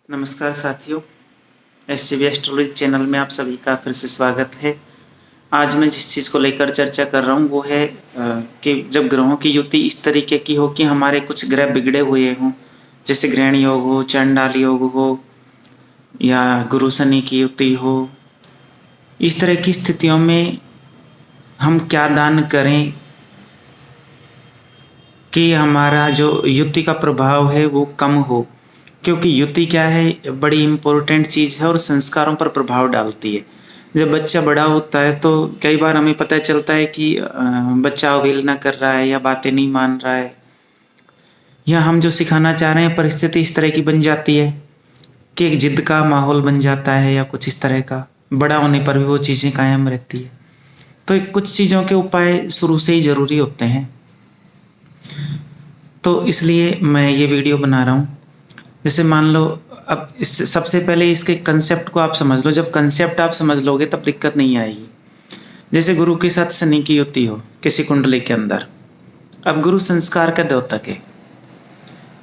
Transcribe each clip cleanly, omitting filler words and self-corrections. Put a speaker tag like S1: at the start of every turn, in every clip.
S1: नमस्कार साथियों, SCB astrology channel में आप सभी का फिर से स्वागत है। आज मैं जिस चीज़ को लेकर चर्चा कर रहा हूँ वो है कि जब ग्रहों की युति इस तरीके की हो कि हमारे कुछ ग्रह बिगड़े हुए हों, जैसे ग्रहण योग हो, चंडाल योग हो या गुरु शनि की युति हो, इस तरह की स्थितियों में हम क्या दान करें कि हमारा जो युति का प्रभाव है वो कम हो। क्योंकि युति क्या है, बड़ी इम्पोर्टेंट चीज़ है और संस्कारों पर प्रभाव डालती है। जब बच्चा बड़ा होता है तो कई बार हमें पता चलता है कि बच्चा अवहेलना कर रहा है या बातें नहीं मान रहा है, या हम जो सिखाना चाह रहे हैं परिस्थिति इस तरह की बन जाती है कि एक जिद का माहौल बन जाता है या कुछ इस तरह का। बड़ा होने पर भी वो चीज़ें कायम रहती है। तो कुछ चीज़ों के उपाय शुरू से ही ज़रूरी होते हैं, तो इसलिए मैं ये वीडियो बना रहा हूँ। जैसे मान लो, अब इस सबसे पहले इसके कंसेप्ट को आप समझ लो। जब कंसेप्ट आप समझ लोगे तब दिक्कत नहीं आएगी। जैसे गुरु के साथ शनि की युति हो किसी कुंडली के अंदर। अब गुरु संस्कार का द्योतक है,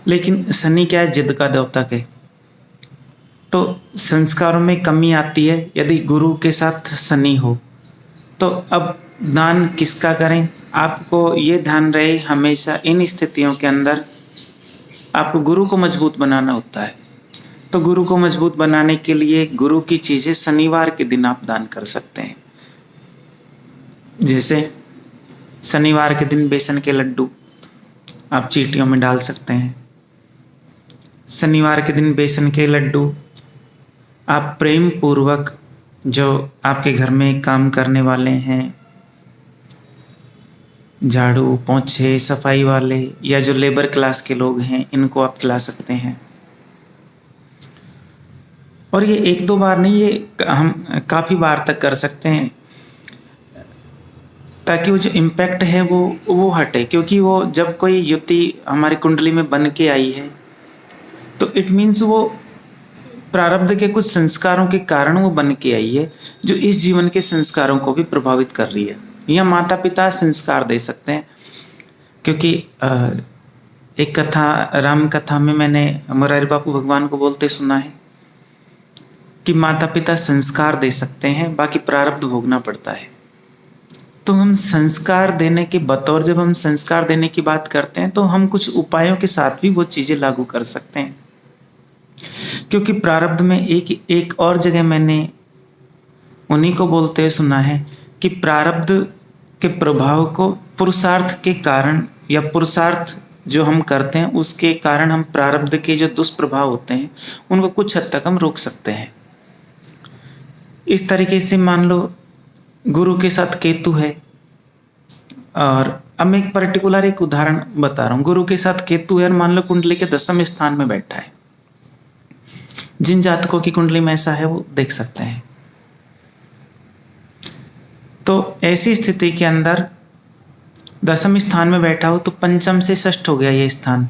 S1: लेकिन शनि क्या है, जिद का द्योतक है। तो संस्कारों में कमी आती है यदि गुरु के साथ शनि हो। तो अब दान किसका करें, आपको ये ध्यान रहे हमेशा इन स्थितियों के अंदर आपको गुरु को मजबूत बनाना होता है। तो गुरु को मजबूत बनाने के लिए गुरु की चीज़ें शनिवार के दिन आप दान कर सकते हैं। जैसे शनिवार के दिन बेसन के लड्डू आप चींटियों में डाल सकते हैं। शनिवार के दिन बेसन के लड्डू आप प्रेम पूर्वक, जो आपके घर में काम करने वाले हैं, झाड़ू पोंछे सफाई वाले या जो लेबर क्लास के लोग हैं, इनको आप खिला सकते हैं। और ये एक दो बार नहीं, ये हम काफ़ी बार तक कर सकते हैं, ताकि वो जो इम्पैक्ट है वो हटे। क्योंकि वो जब कोई युति हमारी कुंडली में बन के आई है तो इट मीन्स वो प्रारब्ध के कुछ संस्कारों के कारण वो बन के आई है, जो इस जीवन के संस्कारों को भी प्रभावित कर रही है। या माता पिता संस्कार दे सकते हैं, क्योंकि एक कथा, राम कथा में मैंने मुरारी बापू भगवान को बोलते सुना है कि माता पिता संस्कार दे सकते हैं, बाकी प्रारब्ध भोगना पड़ता है। तो हम संस्कार देने के बतौर, जब हम संस्कार देने की बात करते हैं तो हम कुछ उपायों के साथ भी वो चीज़ें लागू कर सकते हैं। क्योंकि प्रारब्ध में एक और जगह मैंने उन्हीं को बोलते हुए सुना है कि प्रारब्ध के प्रभाव को पुरुषार्थ के कारण, या पुरुषार्थ जो हम करते हैं उसके कारण, हम प्रारब्ध के जो दुष्प्रभाव होते हैं उनको कुछ हद तक हम रोक सकते हैं। इस तरीके से मान लो गुरु के साथ केतु है, और अब मैं एक पर्टिकुलर एक उदाहरण बता रहा हूँ। गुरु के साथ केतु है और मान लो कुंडली के 10वें स्थान में बैठा है। जिन जातकों की कुंडली में ऐसा है वो देख सकते हैं। तो ऐसी स्थिति के अंदर 10वें स्थान में बैठा हो तो पंचम से षष्ठ हो गया ये स्थान,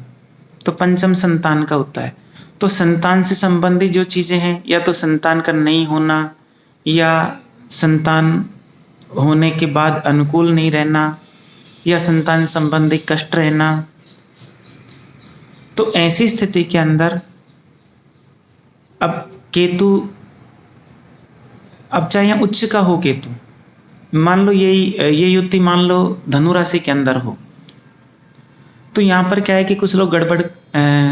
S1: तो पंचम संतान का होता है। तो संतान से संबंधित जो चीज़ें हैं, या तो संतान का नहीं होना, या संतान होने के बाद अनुकूल नहीं रहना, या संतान संबंधी कष्ट रहना, तो ऐसी स्थिति के अंदर अब केतु, अब चाहे उच्च का हो केतु, मान लो ये युति मान लो धनु राशि के अंदर हो, तो यहाँ पर क्या है कि कुछ लोग गड़बड़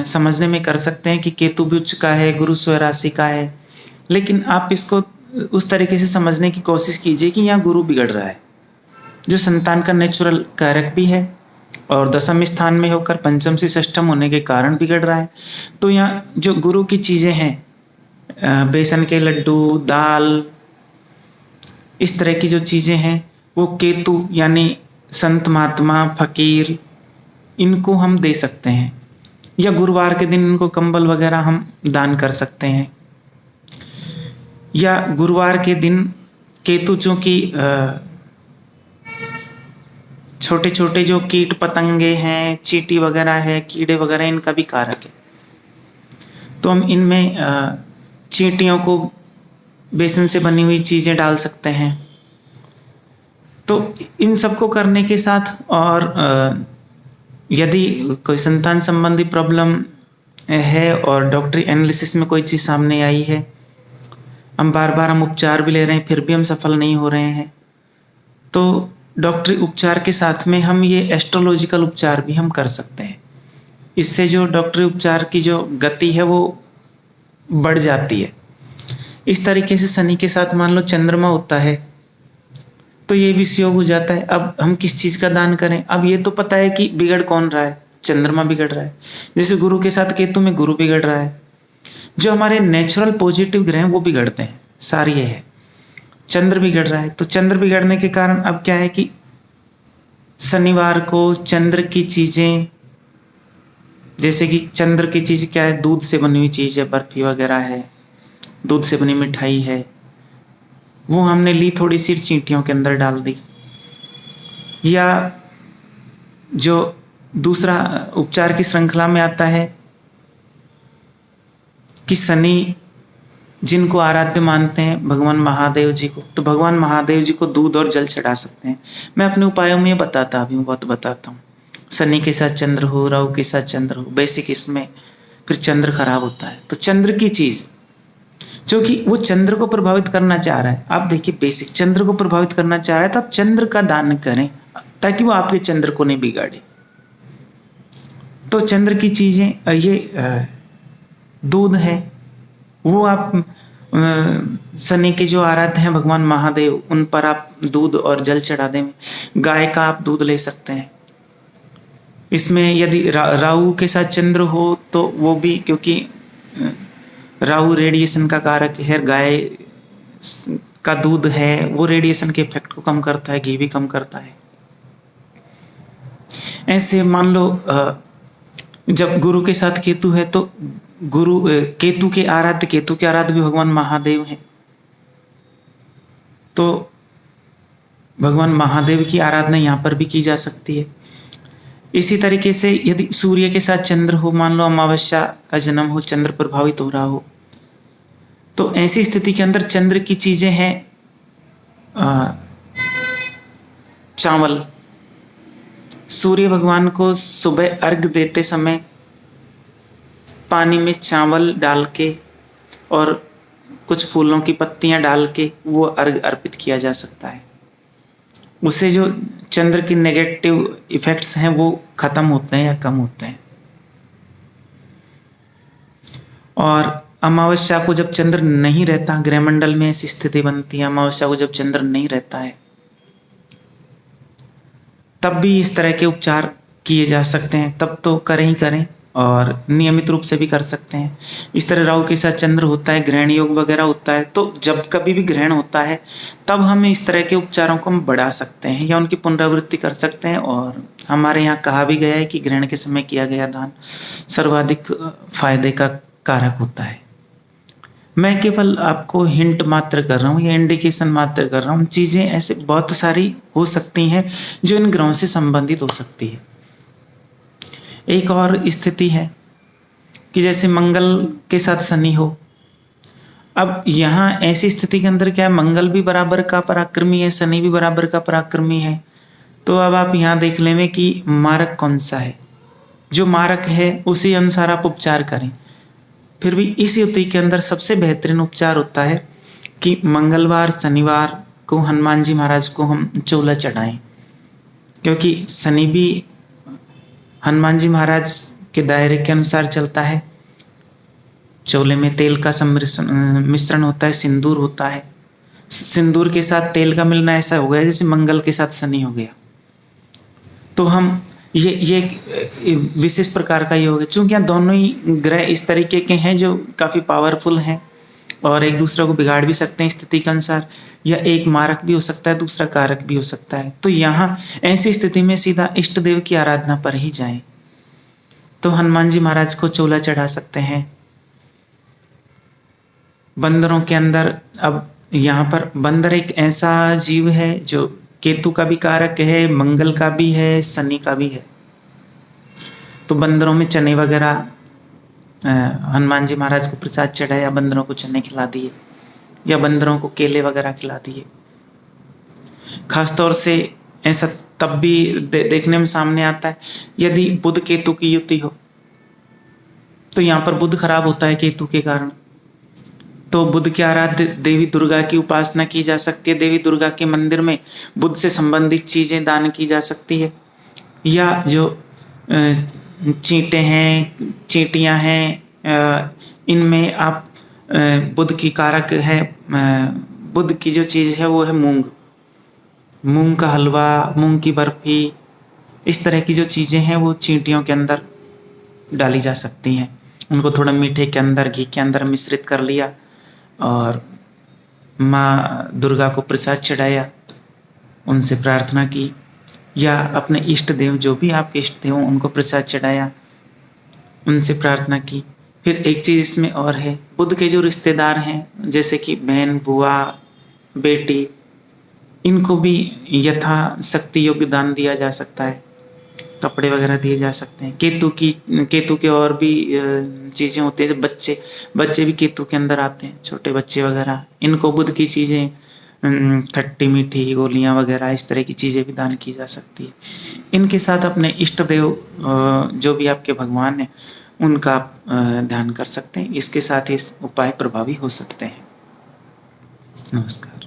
S1: समझने में कर सकते हैं कि केतु भी उच्च का है, गुरु स्वयं राशि का है। लेकिन आप इसको उस तरीके से समझने की कोशिश कीजिए कि यहाँ गुरु बिगड़ रहा है, जो संतान का नेचुरल कारक भी है, और 10वें स्थान में होकर पंचम से षष्ठम होने के कारण बिगड़ रहा है। तो यहाँ जो गुरु की चीज़ें हैं, बेसन के लड्डू, दाल, इस तरह की जो चीज़ें हैं, वो केतु यानी संत महात्मा फकीर, इनको हम दे सकते हैं। या गुरुवार के दिन इनको कंबल वगैरह हम दान कर सकते हैं। या गुरुवार के दिन केतु, चूँकि छोटे छोटे जो कीट पतंगे हैं, चींटी वगैरह है, कीड़े वगैरह, इनका भी कारक है। तो हम इनमें चींटियों को बेसन से बनी हुई चीज़ें डाल सकते हैं। तो इन सबको करने के साथ, और यदि कोई संतान संबंधी प्रॉब्लम है और डॉक्टरी एनालिसिस में कोई चीज़ सामने आई है, हम बार बार हम उपचार भी ले रहे हैं फिर भी हम सफल नहीं हो रहे हैं, तो डॉक्टरी उपचार के साथ में हम ये एस्ट्रोलॉजिकल उपचार भी हम कर सकते हैं। इससे जो डॉक्टरी उपचार की जो गति है वो बढ़ जाती है। इस तरीके से शनि के साथ मान लो चंद्रमा होता है तो ये भी योग हो जाता है। अब हम किस चीज़ का दान करें? अब ये तो पता है कि बिगड़ कौन रहा है, चंद्रमा बिगड़ रहा है। जैसे गुरु के साथ केतु में गुरु बिगड़ रहा है, जो हमारे नेचुरल पॉजिटिव ग्रह हैं वो बिगड़ते हैं, सारी ये है। चंद्र बिगड़ रहा है तो चंद्र बिगड़ने के कारण अब क्या है कि शनिवार को चंद्र की चीज़ें, जैसे कि चंद्र की चीज़ क्या है, दूध से बनी हुई चीज़ है, बर्फी वगैरह है, दूध से बनी मिठाई है, वो हमने ली थोड़ी सी चींटियों के अंदर डाल दी। या जो दूसरा उपचार की श्रृंखला में आता है कि शनि जिनको आराध्य मानते हैं भगवान महादेव जी को, तो भगवान महादेव जी को दूध और जल चढ़ा सकते हैं। मैं अपने उपायों में बताता भी हूँ, बहुत बताता हूँ। शनि के साथ चंद्र हो, राहु के साथ चंद्र हो, बेसिक इसमें फिर चंद्र खराब होता है तो चंद्र की चीज़ जो कि वो चंद्र को प्रभावित करना चाह रहा है, आप देखिए बेसिक चंद्र को प्रभावित करना चाह रहा है तो आप चंद्र का दान करें ताकि वो आपके चंद्र को नहीं बिगाड़े। तो चंद्र की चीज़ें ये दूध है, वो आप शनि के जो आराध्य हैं भगवान महादेव, उन पर आप दूध और जल चढ़ा दें। गाय का आप दूध ले सकते हैं। इसमें यदि राहु के साथ चंद्र हो तो वो भी, क्योंकि राहु रेडिएशन का कारक है, गाय का दूध है वो रेडिएशन के इफेक्ट को कम करता है, घी भी कम करता है। ऐसे मान लो जब गुरु के साथ केतु है तो गुरु केतु के आराध्य भी भगवान महादेव हैं, तो भगवान महादेव की आराधना यहाँ पर भी की जा सकती है। इसी तरीके से यदि सूर्य के साथ चंद्र हो, मान लो अमावस्या का जन्म हो, चंद्र प्रभावित हो रहा हो, तो ऐसी स्थिति के अंदर चंद्र की चीजें हैं चावल। सूर्य भगवान को सुबह अर्घ देते समय पानी में चावल डाल के और कुछ फूलों की पत्तियां डाल के वो अर्घ अर्पित किया जा सकता है। उससे जो चंद्र की नेगेटिव इफेक्ट्स हैं वो खत्म होते हैं या कम होते हैं। और अमावस्या को जब चंद्र नहीं रहता, ग्रहमंडल में ऐसी स्थिति बनती है, अमावस्या को जब चंद्र नहीं रहता है तब भी इस तरह के उपचार किए जा सकते हैं। तब तो करें ही करें और नियमित रूप से भी कर सकते हैं। इस तरह राहु के साथ चंद्र होता है, ग्रहण योग वगैरह होता है, तो जब कभी भी ग्रहण होता है तब हम इस तरह के उपचारों को हम बढ़ा सकते हैं या उनकी पुनरावृत्ति कर सकते हैं। और हमारे यहाँ कहा भी गया है कि ग्रहण के समय किया गया दान सर्वाधिक फायदे का कारक होता है। मैं केवल आपको हिंट मात्र कर रहा हूँ या इंडिकेशन मात्र कर रहा हूँ। चीज़ें ऐसे बहुत सारी हो सकती हैं जो इन ग्रहों से संबंधित हो सकती है। एक और स्थिति है कि जैसे मंगल के साथ शनि हो। अब यहाँ ऐसी स्थिति के अंदर क्या है, मंगल भी बराबर का पराक्रमी है, शनि भी बराबर का पराक्रमी है। तो अब आप यहाँ देख लें कि मारक कौन सा है, जो मारक है उसी अनुसार आप उपचार करें। फिर भी इस युति के अंदर सबसे बेहतरीन उपचार होता है कि मंगलवार शनिवार को हनुमान जी महाराज को हम चोला चढ़ाएं, क्योंकि शनि भी हनुमान जी महाराज के दायरे के अनुसार चलता है। चोले में तेल का मिश्रण होता है, सिंदूर होता है। सिंदूर के साथ तेल का मिलना ऐसा हो गया जैसे मंगल के साथ शनि हो गया। तो हम ये विशेष प्रकार का योग है, चूंकि यहाँ दोनों ही ग्रह इस तरीके के हैं जो काफ़ी पावरफुल हैं और एक दूसरे को बिगाड़ भी सकते हैं स्थिति के अनुसार, या एक मारक भी हो सकता है, दूसरा कारक भी हो सकता है। तो यहाँ ऐसी स्थिति में सीधा इष्ट देव की आराधना पर ही जाएं। तो हनुमान जी महाराज को चोला चढ़ा सकते हैं। बंदरों के अंदर, अब यहाँ पर बंदर एक ऐसा जीव है जो केतु का भी कारक है, मंगल का भी है, शनि का भी है। तो बंदरों में चने वगैरह हनुमान जी महाराज को प्रसाद चढ़ाया, बंदरों को चने खिला दिए या बंदरों को केले वगैरह खिला दिए। खासतौर से ऐसा तब भी देखने में सामने आता है यदि बुध केतु की युति हो। तो यहाँ पर बुध खराब होता है केतु के कारण। तो बुध के आराध्य देवी दुर्गा की उपासना की जा सकती है। देवी दुर्गा के मंदिर में बुध से संबंधित चीजें दान की जा सकती है। या जो चींटे हैं, चींटियां हैं, इनमें आप बुध की कारक है, बुध की जो चीज है वो है मूंग। मूंग का हलवा, मूंग की बर्फी, इस तरह की जो चीजें हैं वो चींटियों के अंदर डाली जा सकती हैं। उनको थोड़ा मीठे के अंदर, घी के अंदर मिश्रित कर लिया और माँ दुर्गा को प्रसाद चढ़ाया, उनसे प्रार्थना की, या अपने इष्ट देव जो भी आपके इष्ट देव उनको प्रसाद चढ़ाया, उनसे प्रार्थना की। फिर एक चीज इसमें और है, बुध के जो रिश्तेदार हैं जैसे कि बहन, बुआ, बेटी, इनको भी यथा शक्ति योगदान दिया जा सकता है। कपड़े वगैरह दिए जा सकते हैं। केतु के और भी चीजें होती है। बच्चे भी केतु के अंदर आते हैं, छोटे बच्चे वगैरह, इनको बुध की चीजें, खट्टी मीठी गोलियां वगैरह, इस तरह की चीजें भी दान की जा सकती है। इनके साथ अपने इष्ट देव जो भी आपके भगवान हैं उनका आप ध्यान कर सकते हैं। इसके साथ ही उपाय प्रभावी हो सकते हैं। नमस्कार।